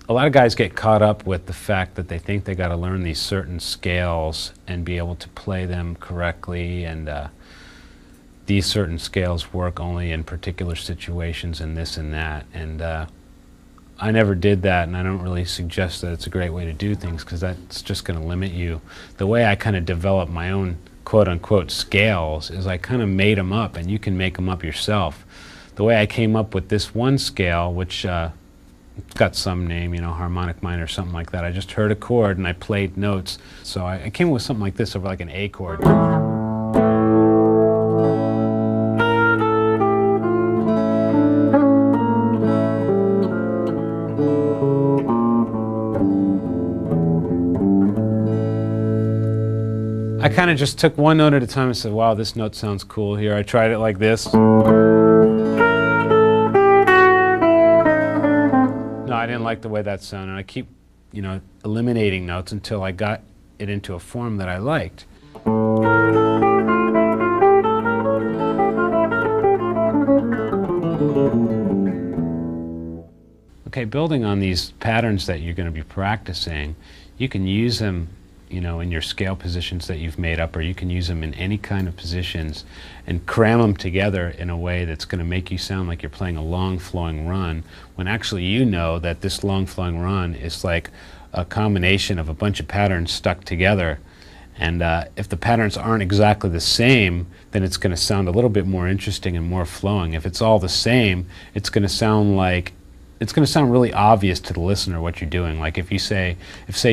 A lot of guys get caught up with the fact that they think they got to learn these certain scales and be able to play them correctly, and these certain scales work only in particular situations and this and that. And I never did that, and I don't really suggest that it's a great way to do things, because that's just going to limit you. The way I kind of developed my own quote-unquote scales is I kind of made them up, and you can make them up yourself. The way I came up with this one scale, which got some name, you know, harmonic minor or something like that. I just heard a chord and I played notes. So I came up with something like this over like an A chord. I kind of just took one note at a time and said, wow, this note sounds cool here. I tried it like this. No, I didn't like the way that sounded. I keep, you know, eliminating notes until I got it into a form that I liked. Okay, building on these patterns that you're going to be practicing, you can use them, you know, in your scale positions that you've made up, or you can use them in any kind of positions and cram them together in a way that's going to make you sound like you're playing a long flowing run, when actually you know that this long flowing run is like a combination of a bunch of patterns stuck together. And if the patterns aren't exactly the same, then it's going to sound a little bit more interesting and more flowing. If it's all the same, it's going to sound like, it's going to sound really obvious to the listener what you're doing. Like if say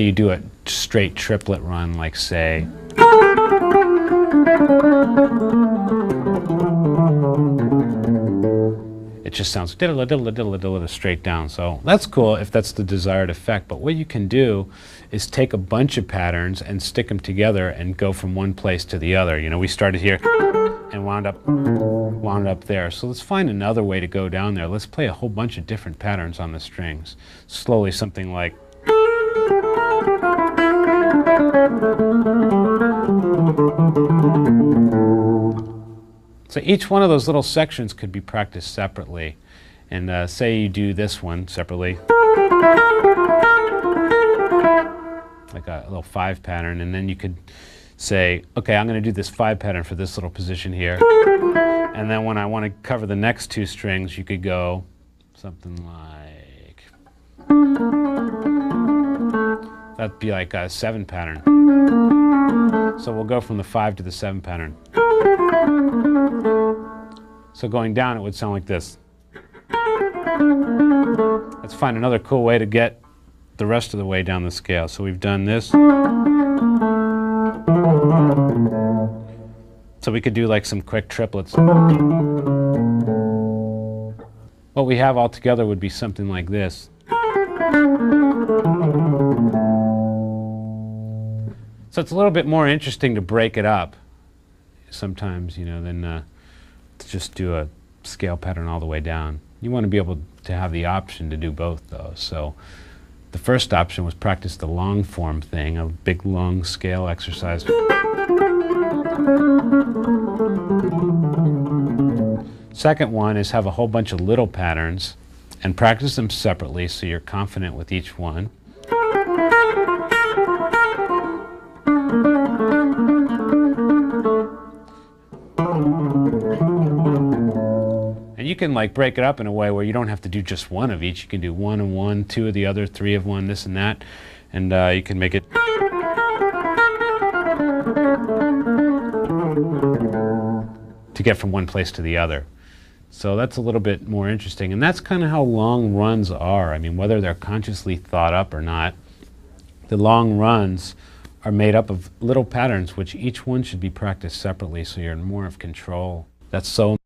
you do a straight triplet run, like say, it just sounds diddle diddle diddle diddle straight down. So that's cool if that's the desired effect. But what you can do is take a bunch of patterns and stick them together and go from one place to the other. You know, we started here and wound up there. So let's find another way to go down there. Let's play a whole bunch of different patterns on the strings. Slowly, something like. So each one of those little sections could be practiced separately. And say you do this one separately, like a little 5 pattern, and then you could say, okay, I'm going to do this 5 pattern for this little position here. And then when I want to cover the next 2 strings, you could go something like, that'd be like a 7 pattern. So we'll go from the 5 to the 7 pattern. So going down, it would sound like this. Let's find another cool way to get the rest of the way down the scale. So we've done this. So we could do like some quick triplets. What we have all together would be something like this. So it's a little bit more interesting to break it up sometimes, you know, than to just do a scale pattern all the way down. You want to be able to have the option to do both, though. So the first option was practice the long form thing, a big long scale exercise. Second one is have a whole bunch of little patterns and practice them separately so you're confident with each one. And you can like break it up in a way where you don't have to do just one of each. You can do 1 and 1, 2 of the other, 3 of one, this and that. And you can make it to get from one place to the other. So that's a little bit more interesting. And that's kind of how long runs are. I mean, whether they're consciously thought up or not, the long runs are made up of little patterns, which each one should be practiced separately so you're in more of control. That's so